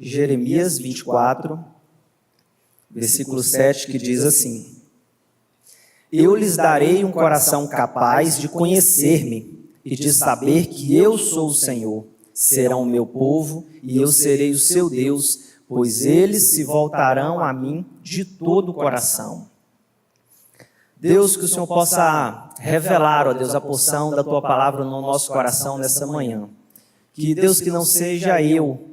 Jeremias 24, versículo 7, que diz assim: Eu lhes darei um coração capaz de conhecer-me e de saber que eu sou o Senhor. Serão o meu povo e eu serei o seu Deus, pois eles se voltarão a mim de todo o coração. Deus, que o Senhor possa revelar, ó Deus, a porção da Tua palavra no nosso coração nessa manhã. Que Deus, que não seja eu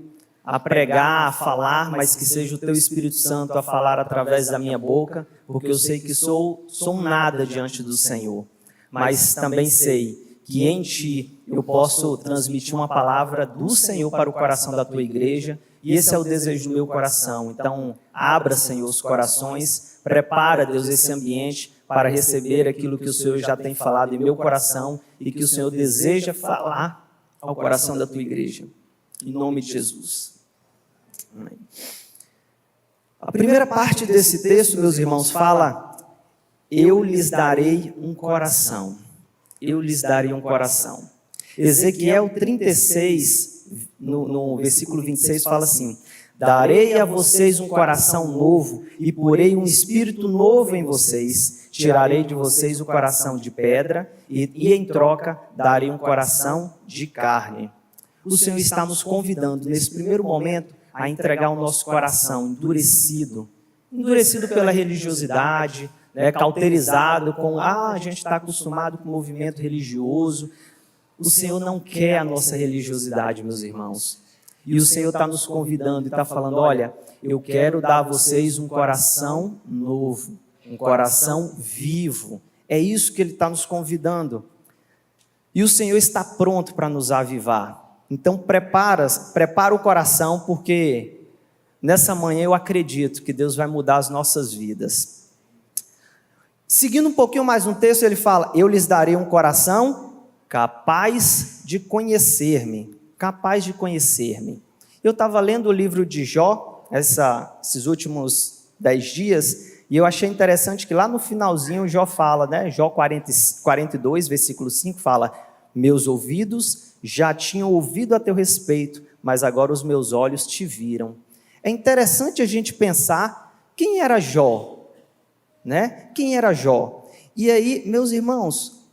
a pregar, a falar, mas que seja o Teu Espírito Santo a falar através da minha boca, porque eu sei que sou nada diante do Senhor, mas também sei que em Ti eu posso transmitir uma palavra do Senhor para o coração da Tua igreja, e esse é o desejo do meu coração. Então, abra, Senhor, os corações, prepara, Deus, esse ambiente para receber aquilo que o Senhor já tem falado em meu coração e que o Senhor deseja falar ao coração da Tua igreja. Em nome de Jesus. Amém. A primeira parte desse texto, meus irmãos, fala: eu lhes darei um coração. Eu lhes darei um coração. Ezequiel 36, no versículo 26, fala assim: darei a vocês um coração novo e porei um espírito novo em vocês. Tirarei de vocês o coração de pedra e em troca darei um coração de carne. O Senhor está nos convidando, nesse primeiro momento, a entregar o nosso coração endurecido pela religiosidade, cauterizado com, a gente está acostumado com o movimento religioso. O Senhor não quer a nossa religiosidade, meus irmãos. E o Senhor está nos convidando e está falando: olha, eu quero dar a vocês um coração novo, um coração vivo. É isso que Ele está nos convidando. E o Senhor está pronto para nos avivar. Então prepara o coração, porque nessa manhã eu acredito que Deus vai mudar as nossas vidas. Seguindo um pouquinho mais no texto, ele fala: eu lhes darei um coração capaz de conhecer-me. Capaz de conhecer-me. Eu estava lendo o livro de Jó, esses últimos 10 dias, e eu achei interessante que lá no finalzinho Jó fala, Jó 42, versículo 5, fala: meus ouvidos já tinham ouvido a teu respeito, mas agora os meus olhos te viram. É interessante a gente pensar quem era Jó, Quem era Jó? E aí, meus irmãos,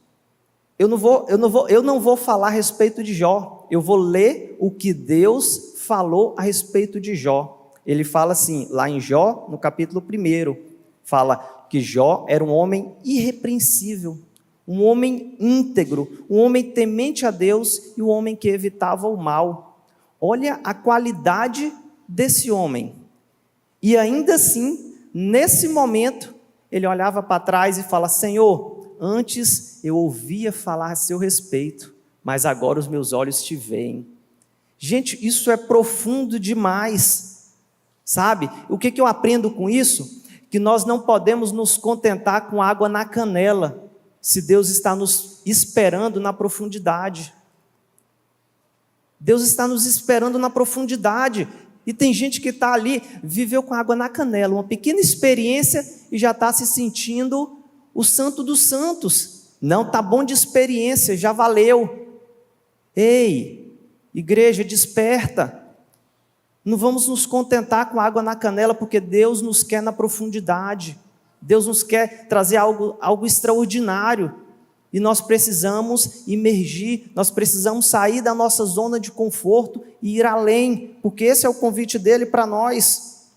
eu não vou falar a respeito de Jó, eu vou ler o que Deus falou a respeito de Jó. Ele fala assim, lá em Jó, no capítulo 1, fala que Jó era um homem irrepreensível, um homem íntegro, um homem temente a Deus e um homem que evitava o mal. Olha a qualidade desse homem. E ainda assim, nesse momento, ele olhava para trás e fala: Senhor, antes eu ouvia falar a seu respeito, mas agora os meus olhos te veem. Gente, isso é profundo demais, sabe? O que eu aprendo com isso? Que nós não podemos nos contentar com água na canela, se Deus está nos esperando na profundidade. Deus está nos esperando na profundidade. E tem gente que está ali, viveu com água na canela, uma pequena experiência e já está se sentindo o santo dos santos. Não, está bom de experiência, já valeu. Ei, igreja, desperta. Não vamos nos contentar com água na canela, porque Deus nos quer na profundidade. Deus nos quer trazer algo extraordinário. E nós precisamos imergir, nós precisamos sair da nossa zona de conforto e ir além, porque esse é o convite dele para nós.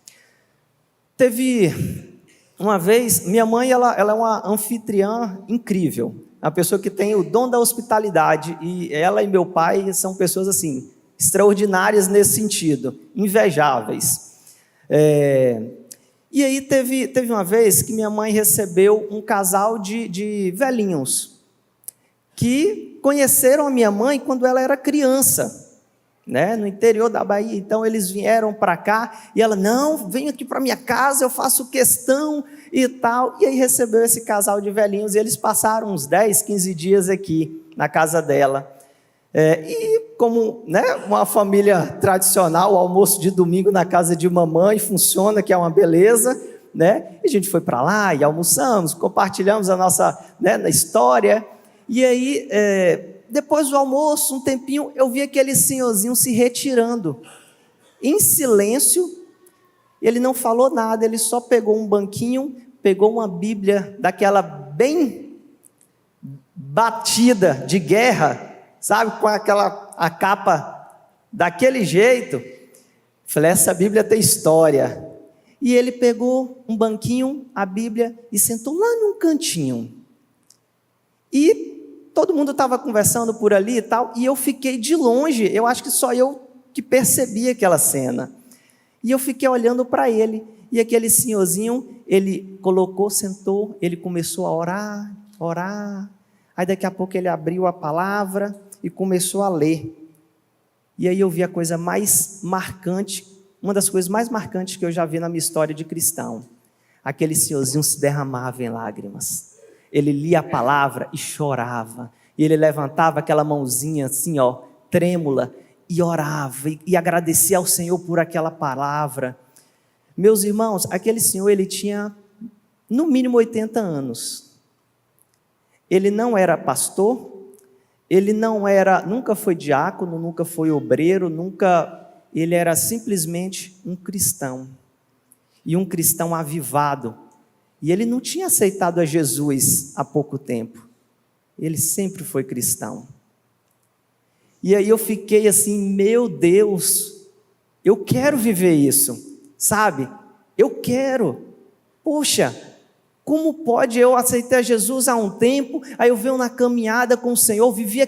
Teve uma vez, minha mãe, ela é uma anfitriã incrível, uma pessoa que tem o dom da hospitalidade, e ela e meu pai são pessoas assim, extraordinárias nesse sentido, invejáveis. E aí teve uma vez que minha mãe recebeu um casal de velhinhos, que conheceram a minha mãe quando ela era criança, no interior da Bahia. Então eles vieram para cá, e ela: não, vem aqui para minha casa, eu faço questão e tal. E aí recebeu esse casal de velhinhos, e eles passaram uns 10, 15 dias aqui na casa dela. E como uma família tradicional, o almoço de domingo na casa de mamãe funciona, que é uma beleza, E a gente foi para lá e almoçamos, compartilhamos a nossa história. E aí, depois do almoço, um tempinho, eu vi aquele senhorzinho se retirando. em silêncio, ele não falou nada, ele só pegou um banquinho, pegou uma Bíblia daquela bem batida de guerra, sabe, com a capa daquele jeito. Falei, essa Bíblia tem história. E ele pegou um banquinho, a Bíblia, e sentou lá num cantinho. E todo mundo estava conversando por ali e tal, e eu fiquei de longe, eu acho que só eu que percebi aquela cena. E eu fiquei olhando para ele, e aquele senhorzinho, ele colocou, sentou, ele começou a orar, aí daqui a pouco ele abriu a palavra e começou a ler. E aí eu vi a coisa mais marcante, uma das coisas mais marcantes que eu já vi na minha história de cristão. Aquele senhorzinho se derramava em lágrimas. Ele lia a palavra e chorava. E ele levantava aquela mãozinha assim, ó, trêmula, e orava, e agradecia ao Senhor por aquela palavra. Meus irmãos, aquele senhor, ele tinha no mínimo 80 anos. Ele não era pastor, ele nunca foi diácono, nunca foi obreiro, ele era simplesmente um cristão. E um cristão avivado. E ele não tinha aceitado a Jesus há pouco tempo. Ele sempre foi cristão. E aí eu fiquei assim, meu Deus, eu quero viver isso, sabe? Eu quero. Poxa, como pode eu aceitar Jesus há um tempo, aí eu venho na caminhada com o Senhor, vivi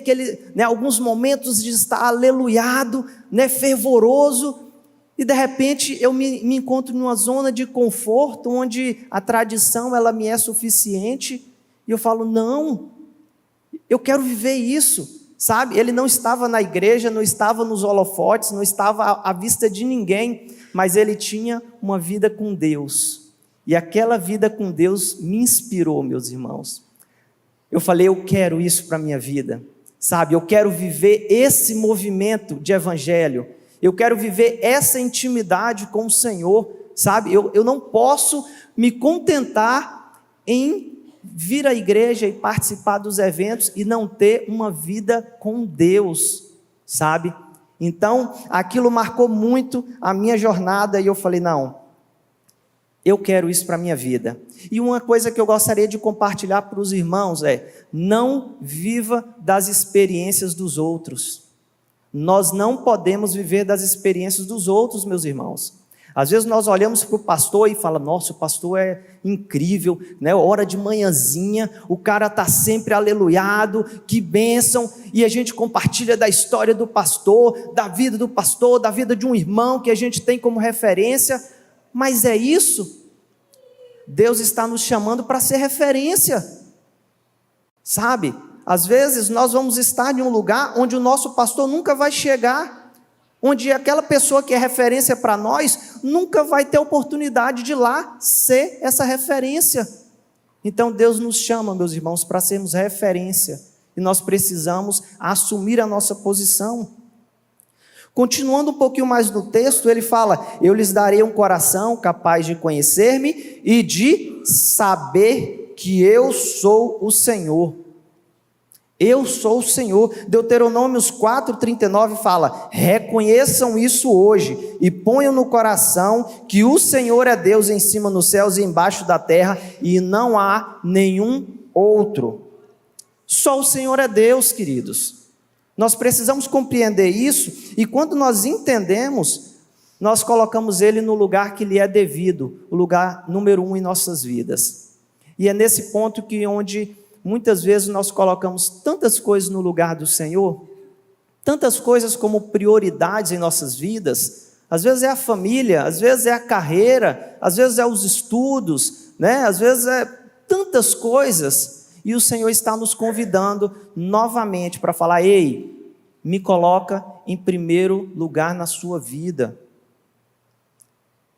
alguns momentos de estar aleluiado, fervoroso, e de repente eu me encontro numa zona de conforto, onde a tradição ela me é suficiente, e eu falo, não, eu quero viver isso. Sabe, ele não estava na igreja, não estava nos holofotes, não estava à vista de ninguém, mas ele tinha uma vida com Deus, e aquela vida com Deus me inspirou, meus irmãos. Eu falei, eu quero isso para a minha vida, sabe, eu quero viver esse movimento de evangelho, eu quero viver essa intimidade com o Senhor, sabe, eu não posso me contentar em vir à igreja e participar dos eventos e não ter uma vida com Deus, sabe? Então, aquilo marcou muito a minha jornada e eu falei, não, eu quero isso para a minha vida. E uma coisa que eu gostaria de compartilhar para os irmãos é, não viva das experiências dos outros. Nós não podemos viver das experiências dos outros, meus irmãos. Às vezes nós olhamos para o pastor e falamos, nossa, o pastor é incrível, hora de manhãzinha, o cara está sempre aleluiado, que bênção, e a gente compartilha da história do pastor, da vida de um irmão que a gente tem como referência, mas é isso? Deus está nos chamando para ser referência, sabe? Às vezes nós vamos estar em um lugar onde o nosso pastor nunca vai chegar, onde aquela pessoa que é referência para nós, nunca vai ter oportunidade de lá ser essa referência. Então Deus nos chama, meus irmãos, para sermos referência, e nós precisamos assumir a nossa posição. Continuando um pouquinho mais no texto, ele fala, eu lhes darei um coração capaz de conhecer-me e de saber que eu sou o Senhor. Eu sou o Senhor. Deuteronômios 4:39 fala, reconheçam isso hoje e ponham no coração que o Senhor é Deus em cima nos céus e embaixo da terra e não há nenhum outro. Só o Senhor é Deus, queridos. Nós precisamos compreender isso e quando nós entendemos, nós colocamos Ele no lugar que lhe é devido, o lugar número 1 em nossas vidas. E é nesse ponto que onde muitas vezes nós colocamos tantas coisas no lugar do Senhor, tantas coisas como prioridades em nossas vidas, às vezes é a família, às vezes é a carreira, às vezes é os estudos, às vezes é tantas coisas, e o Senhor está nos convidando novamente para falar, ei, me coloca em primeiro lugar na sua vida.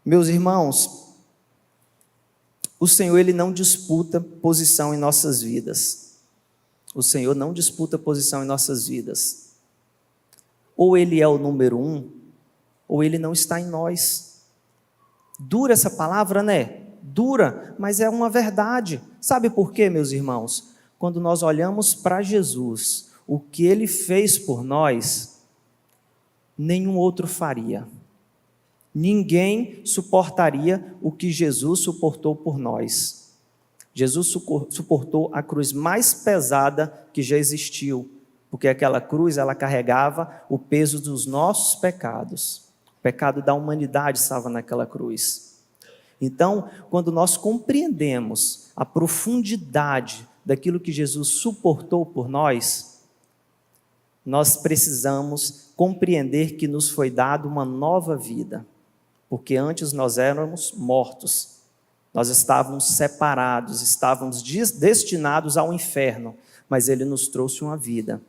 Meus irmãos, o Senhor, Ele não disputa posição em nossas vidas. O Senhor não disputa posição em nossas vidas. Ou Ele é o número 1, ou Ele não está em nós. Dura essa palavra, Dura, mas é uma verdade. Sabe por quê, meus irmãos? Quando nós olhamos para Jesus, o que Ele fez por nós, nenhum outro faria. Ninguém suportaria o que Jesus suportou por nós. Jesus suportou a cruz mais pesada que já existiu, porque aquela cruz, ela carregava o peso dos nossos pecados. O pecado da humanidade estava naquela cruz. Então, quando nós compreendemos a profundidade daquilo que Jesus suportou por nós, nós precisamos compreender que nos foi dado uma nova vida, porque antes nós éramos mortos, nós estávamos separados, estávamos destinados ao inferno, mas Ele nos trouxe uma vida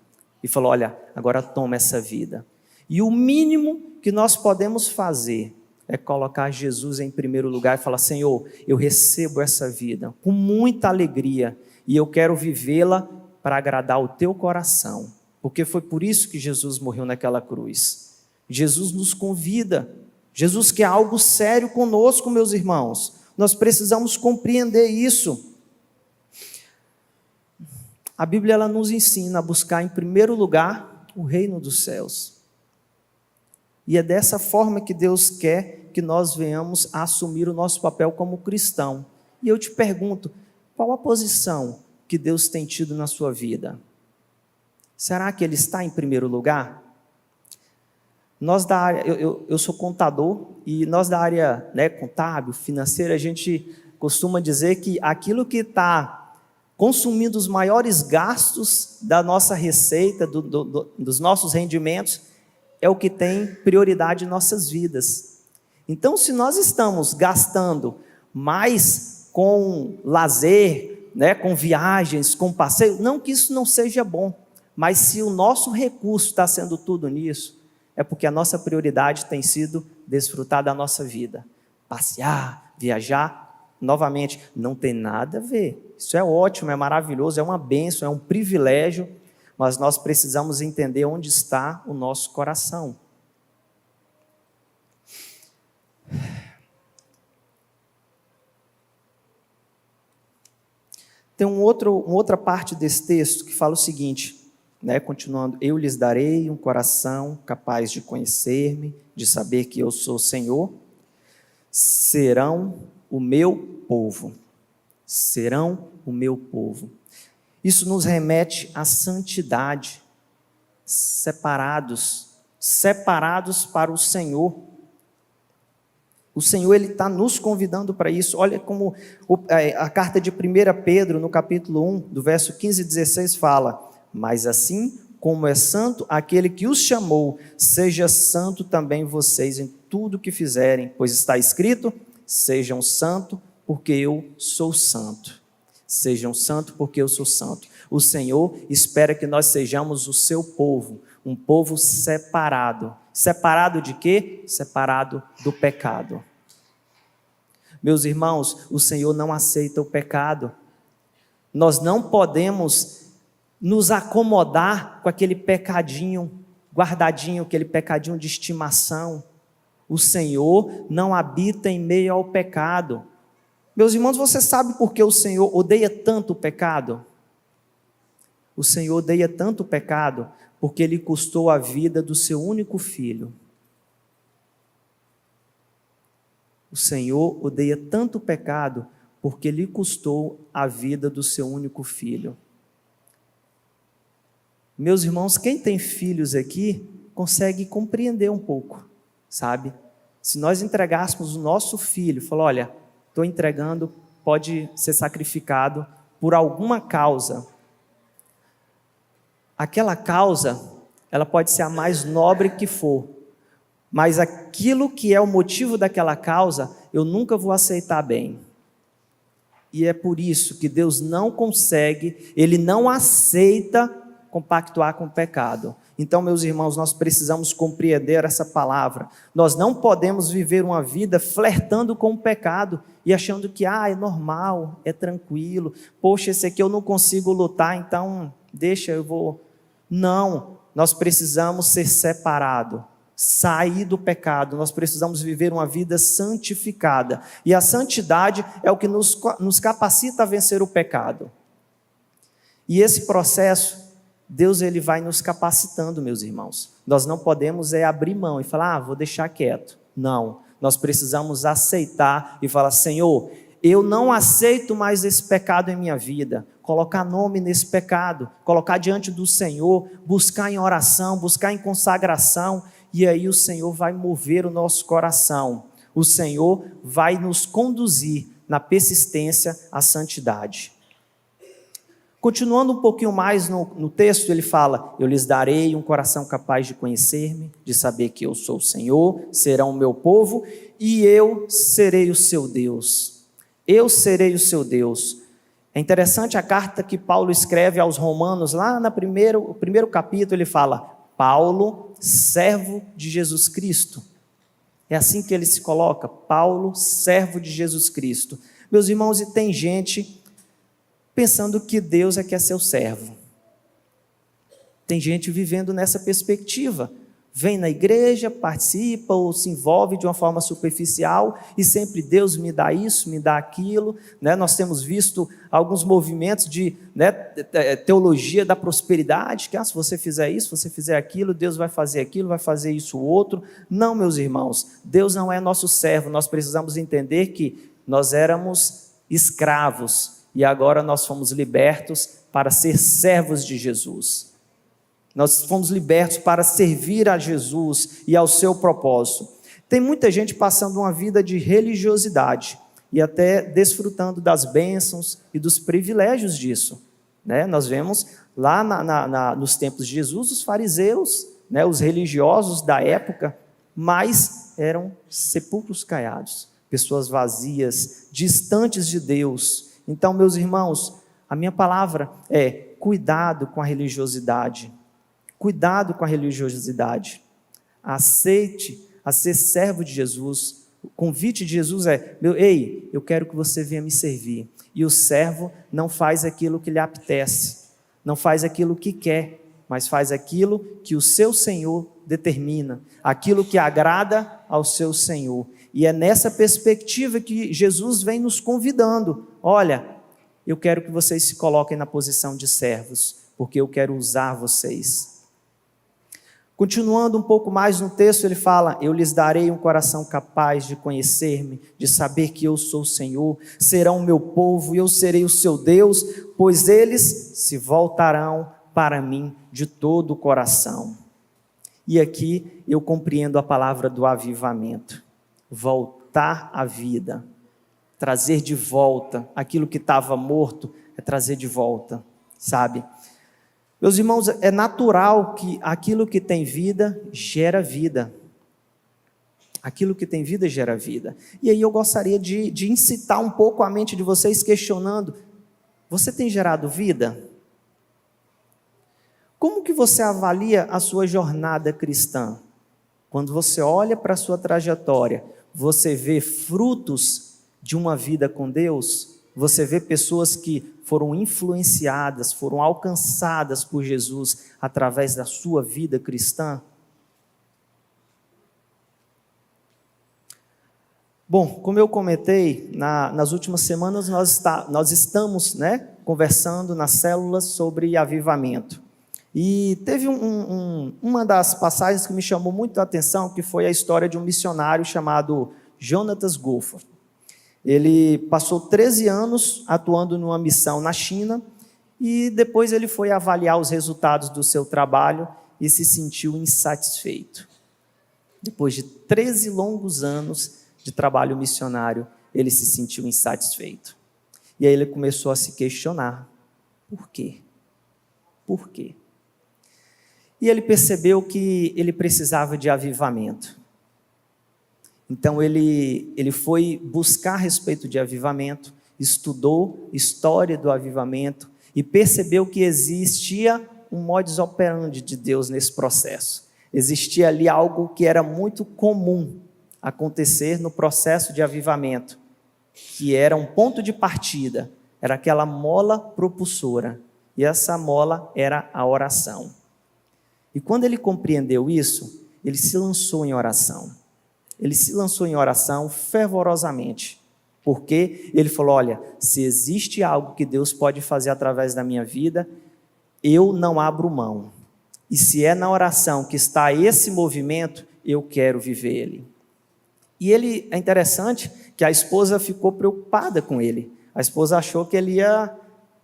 e falou: olha, agora toma essa vida. E o mínimo que nós podemos fazer é colocar Jesus em primeiro lugar e falar: Senhor, eu recebo essa vida com muita alegria e eu quero vivê-la para agradar o teu coração, porque foi por isso que Jesus morreu naquela cruz. Jesus nos convida, Jesus quer algo sério conosco, meus irmãos. Nós precisamos compreender isso. A Bíblia, ela nos ensina a buscar em primeiro lugar o reino dos céus. E é dessa forma que Deus quer que nós venhamos a assumir o nosso papel como cristão. E eu te pergunto, qual a posição que Deus tem tido na sua vida? Será que Ele está em primeiro lugar? Nós da área, eu sou contador, e nós da área, né, contábil, financeira, a gente costuma dizer que aquilo que está consumindo os maiores gastos da nossa receita, dos nossos rendimentos, é o que tem prioridade em nossas vidas. Então, se nós estamos gastando mais com lazer, né, com viagens, com passeio, não que isso não seja bom, mas se o nosso recurso está sendo tudo nisso, é porque a nossa prioridade tem sido desfrutar da nossa vida. Passear, viajar, novamente, não tem nada a ver. Isso é ótimo, é maravilhoso, é uma bênção, é um privilégio, mas nós precisamos entender onde está o nosso coração. Tem uma outra parte desse texto que fala o seguinte, né, continuando: eu lhes darei um coração capaz de conhecer-me, de saber que eu sou o Senhor, serão o meu povo. Serão o meu povo. Isso nos remete à santidade, separados para o Senhor. O Senhor, Ele está nos convidando para isso. Olha como a carta de 1 Pedro, no capítulo 1, do verso 15 e 16, fala: mas assim como é santo aquele que os chamou, seja santo também vocês em tudo que fizerem, pois está escrito: sejam santos, porque eu sou santo. Sejam santos, porque eu sou santo. O Senhor espera que nós sejamos o seu povo, um povo separado. Separado de quê? Separado do pecado. Meus irmãos, o Senhor não aceita o pecado. Nós não podemos nos acomodar com aquele pecadinho guardadinho, aquele pecadinho de estimação. O Senhor não habita em meio ao pecado. Meus irmãos, você sabe por que o Senhor odeia tanto o pecado? O Senhor odeia tanto o pecado porque Ele custou a vida do seu único filho. O Senhor odeia tanto o pecado porque Ele custou a vida do seu único filho. Meus irmãos, quem tem filhos aqui consegue compreender um pouco, sabe? Se nós entregássemos o nosso filho, falar: olha, estou entregando, pode ser sacrificado por alguma causa. Aquela causa, ela pode ser a mais nobre que for, mas aquilo que é o motivo daquela causa, eu nunca vou aceitar bem. E é por isso que Deus não consegue, Ele não aceita compactuar com o pecado. Então, meus irmãos, nós precisamos compreender essa palavra. Nós não podemos viver uma vida flertando com o pecado e achando que é normal, é tranquilo. Poxa, esse aqui eu não consigo lutar, então deixa, eu vou. Não, nós precisamos ser separados, sair do pecado. Nós precisamos viver uma vida santificada. E a santidade é o que nos capacita a vencer o pecado. E esse processo, Deus, Ele vai nos capacitando, meus irmãos. Nós não podemos abrir mão e falar: vou deixar quieto. Não, nós precisamos aceitar e falar: Senhor, eu não aceito mais esse pecado em minha vida. Colocar nome nesse pecado, colocar diante do Senhor, buscar em oração, buscar em consagração, e aí o Senhor vai mover o nosso coração. O Senhor vai nos conduzir na persistência à santidade. Continuando um pouquinho mais no texto, ele fala: eu lhes darei um coração capaz de conhecer-me, de saber que eu sou o Senhor, serão o meu povo, e eu serei o seu Deus. Eu serei o seu Deus. É interessante a carta que Paulo escreve aos Romanos, lá no primeiro capítulo, ele fala: Paulo, servo de Jesus Cristo. É assim que ele se coloca: Paulo, servo de Jesus Cristo. Meus irmãos, e tem gente pensando que Deus é que é seu servo. Tem gente vivendo nessa perspectiva. Vem na igreja, participa ou se envolve de uma forma superficial e sempre Deus me dá isso, me dá aquilo. Nós temos visto alguns movimentos de teologia da prosperidade, que se você fizer isso, você fizer aquilo, Deus vai fazer aquilo, vai fazer isso o outro. Não, meus irmãos, Deus não é nosso servo. Nós precisamos entender que nós éramos escravos e agora nós fomos libertos para ser servos de Jesus. Nós fomos libertos para servir a Jesus e ao seu propósito. Tem muita gente passando uma vida de religiosidade e até desfrutando das bênçãos e dos privilégios disso. Nós vemos lá nos tempos de Jesus, os fariseus, os religiosos da época, mas eram sepulcros caiados, pessoas vazias, distantes de Deus. Então, meus irmãos, a minha palavra é: cuidado com a religiosidade. Cuidado com a religiosidade. Aceite a ser servo de Jesus. O convite de Jesus é: ei, eu quero que você venha me servir. E o servo não faz aquilo que lhe apetece, não faz aquilo que quer, mas faz aquilo que o seu Senhor determina, aquilo que agrada ao seu Senhor. E é nessa perspectiva que Jesus vem nos convidando: olha, eu quero que vocês se coloquem na posição de servos, porque eu quero usar vocês. Continuando um pouco mais no texto, ele fala: eu lhes darei um coração capaz de conhecer-me, de saber que eu sou o Senhor, serão o meu povo e eu serei o seu Deus, pois eles se voltarão para mim de todo o coração. E aqui eu compreendo a palavra do avivamento: voltar à vida, trazer de volta aquilo que estava morto, é trazer de volta, sabe? Meus irmãos, é natural que aquilo que tem vida gera vida. Aquilo que tem vida gera vida. E aí eu gostaria de incitar um pouco a mente de vocês questionando: você tem gerado vida? Como que você avalia a sua jornada cristã? Quando você olha para a sua trajetória, você vê frutos de uma vida com Deus? Você vê pessoas que foram influenciadas, foram alcançadas por Jesus através da sua vida cristã? Bom, como eu comentei, nas últimas semanas nós estamos conversando nas células sobre avivamento. E teve uma das passagens que me chamou muito a atenção, que foi a história de um missionário chamado Jonatas Gofford. Ele passou 13 anos atuando numa missão na China e depois ele foi avaliar os resultados do seu trabalho e se sentiu insatisfeito. Depois de 13 longos anos de trabalho missionário, ele se sentiu insatisfeito. E aí ele começou a se questionar: por quê? Por quê? E ele percebeu que ele precisava de avivamento. Então ele foi buscar a respeito de avivamento, estudou história do avivamento e percebeu que existia um modus operandi de Deus nesse processo. Existia ali algo que era muito comum acontecer no processo de avivamento, que era um ponto de partida, era aquela mola propulsora, e essa mola era a oração. E quando ele compreendeu isso, ele se lançou em oração. Ele se lançou em oração fervorosamente, porque ele falou: olha, se existe algo que Deus pode fazer através da minha vida, eu não abro mão. E se é na oração que está esse movimento, eu quero viver ele. E ele, é interessante que a esposa ficou preocupada com ele. A esposa achou que ele ia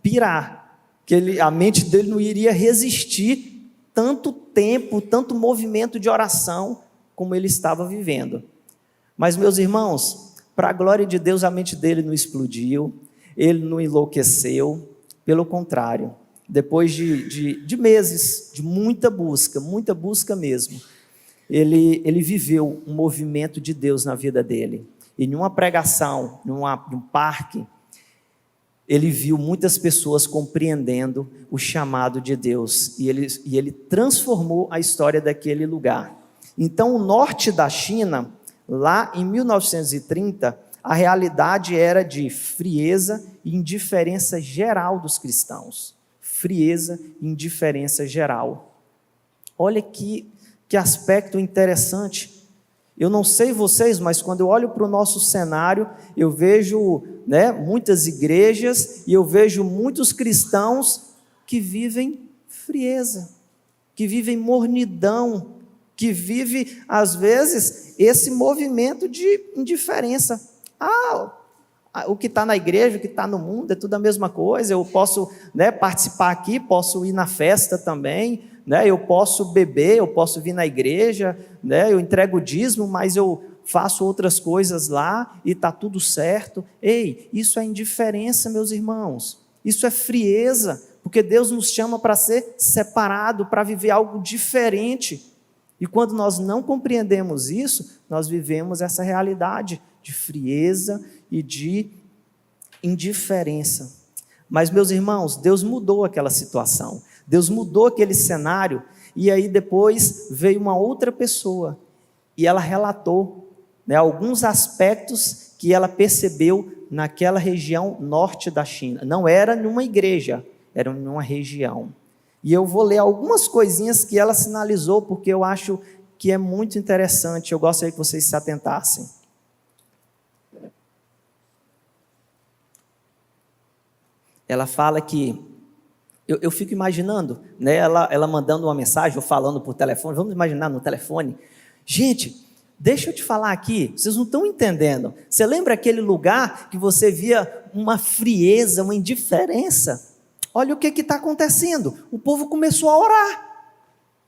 pirar, que a mente dele não iria resistir tanto tempo, tanto movimento de oração como ele estava vivendo. Mas, meus irmãos, para a glória de Deus, a mente dele não explodiu, ele não enlouqueceu, pelo contrário, depois de meses, de muita busca mesmo, ele viveu um movimento de Deus na vida dele. E em uma pregação, num parque, ele viu muitas pessoas compreendendo o chamado de Deus, e ele transformou a história daquele lugar. Então, o norte da China, lá em 1930, a realidade era de frieza e indiferença geral dos cristãos. Frieza e indiferença geral. Olha que aspecto interessante. Eu não sei vocês, mas quando eu olho para o nosso cenário, eu vejo, muitas igrejas e eu vejo muitos cristãos que vivem frieza, que vivem mornidão, que vivem, às vezes, esse movimento de indiferença. O que está na igreja, o que está no mundo, é tudo a mesma coisa. Eu posso participar aqui, posso ir na festa também, eu posso beber, eu posso vir na igreja, eu entrego o dízimo, mas eu faço outras coisas lá e está tudo certo. Ei, isso é indiferença, meus irmãos. Isso é frieza, porque Deus nos chama para ser separado, para viver algo diferente. E quando nós não compreendemos isso, nós vivemos essa realidade de frieza e de indiferença. Mas, meus irmãos, Deus mudou aquela situação, Deus mudou aquele cenário, e aí depois veio uma outra pessoa, e ela relatou alguns aspectos que ela percebeu naquela região norte da China. Não era numa igreja, era numa região. E eu vou ler algumas coisinhas que ela sinalizou, porque eu acho que é muito interessante, eu gostaria que vocês se atentassem. Ela fala que, eu fico imaginando, ela mandando uma mensagem, ou falando por telefone, vamos imaginar no telefone. Gente, deixa eu te falar aqui, vocês não estão entendendo. Você lembra aquele lugar que você via uma frieza, uma indiferença? Olha o que está acontecendo. O povo começou a orar.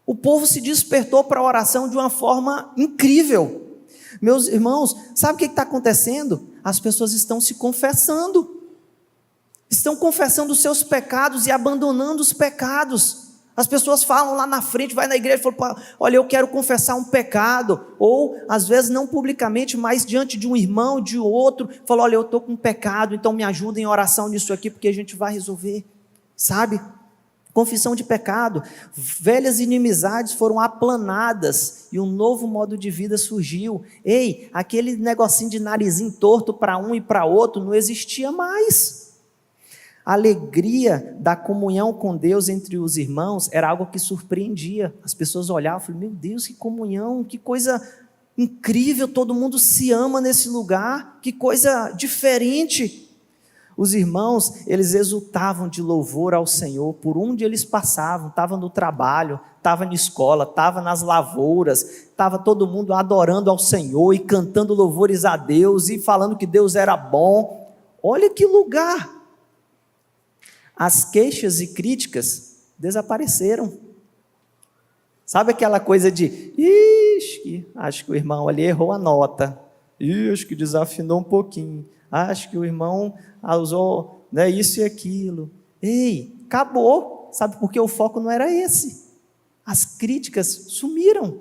O povo se despertou para a oração de uma forma incrível. Meus irmãos, sabe o que está acontecendo? As pessoas estão se confessando. Estão confessando os seus pecados e abandonando os pecados. As pessoas falam lá na frente, vai na igreja e falam, olha, eu quero confessar um pecado. Ou, às vezes, não publicamente, mas diante de um irmão, de outro, fala, olha, eu estou com um pecado, então me ajuda em oração nisso aqui, porque a gente vai resolver. Sabe? Confissão de pecado. Velhas inimizades foram aplanadas e um novo modo de vida surgiu. Ei, aquele negocinho de narizinho torto para um e para outro não existia mais. A alegria da comunhão com Deus entre os irmãos era algo que surpreendia. As pessoas olhavam e falavam, meu Deus, que comunhão, que coisa incrível, todo mundo se ama nesse lugar, que coisa diferente. Os irmãos, eles exultavam de louvor ao Senhor, por onde eles passavam, estavam no trabalho, estavam na escola, estavam nas lavouras, estava todo mundo adorando ao Senhor e cantando louvores a Deus e falando que Deus era bom. Olha que lugar! As queixas e críticas desapareceram. Sabe aquela coisa de, acho que o irmão ali errou a nota, acho que desafinou um pouquinho, acho que o irmão usou isso e aquilo. Ei, acabou. Sabe por que o foco não era esse? As críticas sumiram.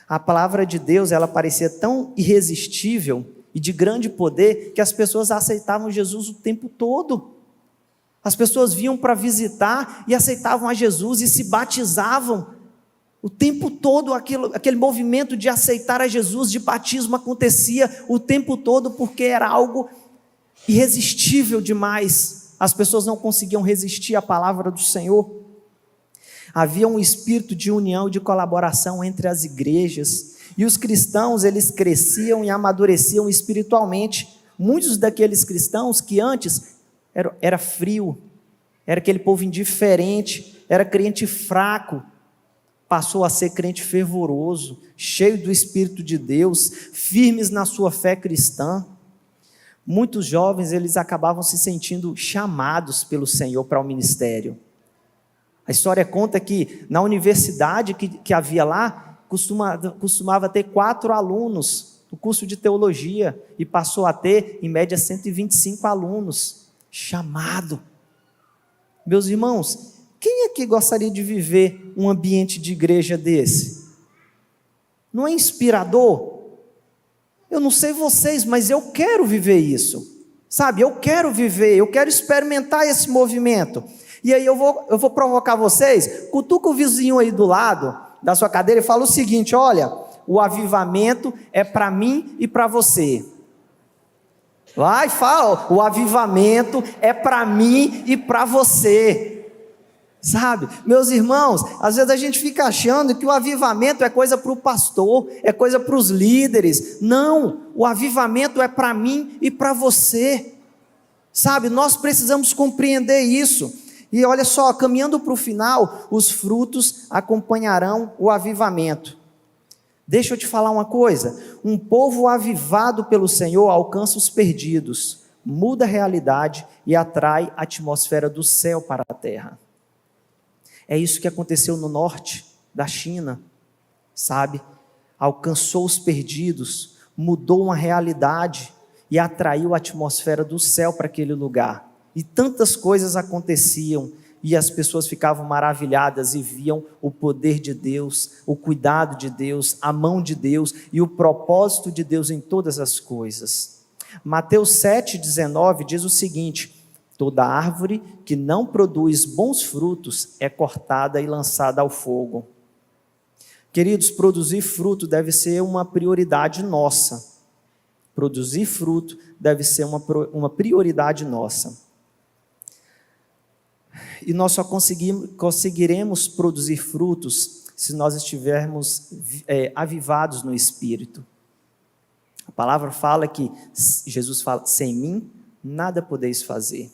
A palavra de Deus, ela parecia tão irresistível e de grande poder que as pessoas aceitavam Jesus o tempo todo. As pessoas vinham para visitar e aceitavam a Jesus e se batizavam. O tempo todo aquele movimento de aceitar a Jesus, de batismo acontecia o tempo todo porque era algo irresistível demais. As pessoas não conseguiam resistir à palavra do Senhor. Havia um espírito de união e de colaboração entre as igrejas. E os cristãos, eles cresciam e amadureciam espiritualmente. Muitos daqueles cristãos que antes era frio, era aquele povo indiferente, era crente fraco, passou a ser crente fervoroso, cheio do Espírito de Deus, firmes na sua fé cristã. Muitos jovens, eles acabavam se sentindo chamados pelo Senhor para o ministério. A história conta que na universidade que havia lá, costumava ter 4 alunos no curso de teologia, e passou a ter, em média, 125 alunos. Chamado. Meus irmãos, quem é que gostaria de viver um ambiente de igreja desse? Não é inspirador? Eu não sei vocês, mas eu quero viver isso, sabe? Eu quero viver, eu quero experimentar esse movimento. E aí eu vou provocar vocês. Cutuca o vizinho aí do lado da sua cadeira e fala o seguinte: olha, o avivamento é para mim e para você. Vai, fala, o avivamento é para mim e para você. Sabe, meus irmãos, às vezes a gente fica achando que o avivamento é coisa para o pastor, é coisa para os líderes. Não, o avivamento é para mim e para você. Sabe, nós precisamos compreender isso. E olha só, caminhando para o final, os frutos acompanharão o avivamento. Deixa eu te falar uma coisa: um povo avivado pelo Senhor alcança os perdidos, muda a realidade e atrai a atmosfera do céu para a terra. É isso que aconteceu no norte da China, sabe? Alcançou os perdidos, mudou uma realidade e atraiu a atmosfera do céu para aquele lugar. E tantas coisas aconteciam, e as pessoas ficavam maravilhadas e viam o poder de Deus, o cuidado de Deus, a mão de Deus e o propósito de Deus em todas as coisas. Mateus 7,19 diz o seguinte: toda árvore que não produz bons frutos é cortada e lançada ao fogo. Queridos, produzir fruto deve ser uma prioridade nossa. Produzir fruto deve ser uma prioridade nossa. E nós só conseguiremos produzir frutos se nós estivermos avivados no Espírito. A palavra fala que, Jesus fala, sem mim nada podeis fazer.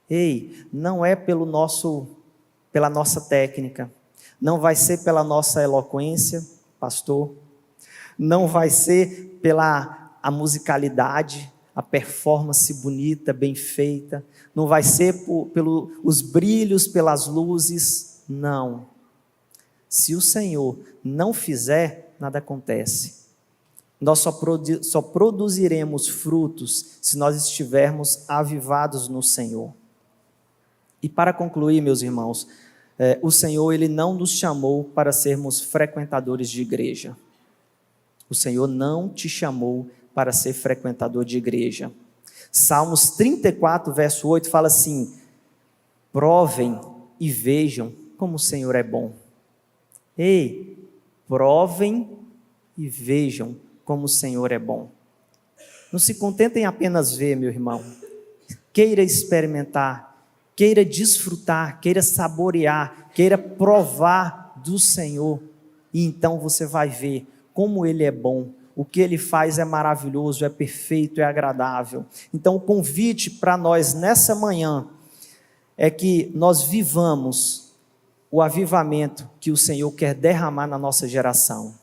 Ei, não é pela nossa técnica, não vai ser pela nossa eloquência, pastor, não vai ser pela a musicalidade, a performance bonita, bem feita, não vai ser pelos brilhos, pelas luzes, não. Se o Senhor não fizer, nada acontece. Nós só produziremos frutos se nós estivermos avivados no Senhor. E para concluir, meus irmãos, o Senhor, Ele não nos chamou para sermos frequentadores de igreja. O Senhor não te chamou para ser frequentador de igreja. Salmos 34, verso 8, fala assim: provem e vejam como o Senhor é bom. Ei, provem e vejam como o Senhor é bom. Não se contentem em apenas ver, meu irmão. Queira experimentar, queira desfrutar, queira saborear, queira provar do Senhor. E então você vai ver como Ele é bom. O que Ele faz é maravilhoso, é perfeito, é agradável. Então o convite para nós nessa manhã é que nós vivamos o avivamento que o Senhor quer derramar na nossa geração.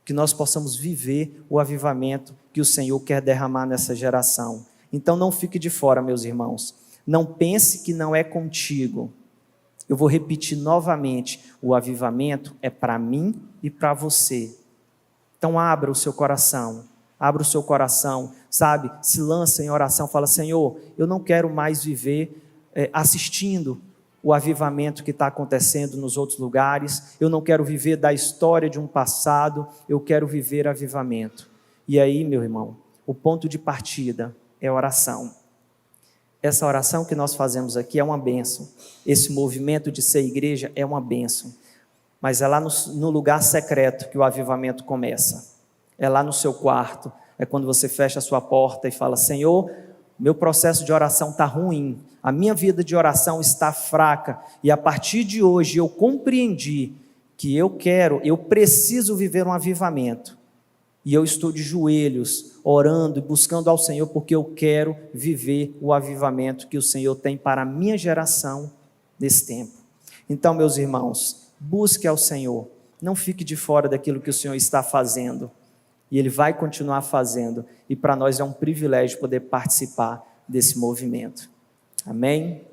Que nós possamos viver o avivamento que o Senhor quer derramar nessa geração. Então não fique de fora, meus irmãos. Não pense que não é contigo. Eu vou repetir novamente: o avivamento é para mim e para você. Então abra o seu coração, sabe? Se lança em oração, fala: Senhor, eu não quero mais viver assistindo o avivamento que está acontecendo nos outros lugares, eu não quero viver da história de um passado, eu quero viver avivamento. E aí, meu irmão, o ponto de partida é a oração. Essa oração que nós fazemos aqui é uma bênção, esse movimento de ser igreja é uma bênção. Mas é lá no lugar secreto que o avivamento começa. É lá no seu quarto. É quando você fecha a sua porta e fala: Senhor, meu processo de oração está ruim. A minha vida de oração está fraca. E a partir de hoje eu compreendi que eu preciso viver um avivamento. E eu estou de joelhos, orando e buscando ao Senhor, porque eu quero viver o avivamento que o Senhor tem para a minha geração nesse tempo. Então, meus irmãos, Busque ao Senhor. Não fique de fora daquilo que o Senhor está fazendo. E Ele vai continuar fazendo. E para nós é um privilégio poder participar desse movimento. Amém?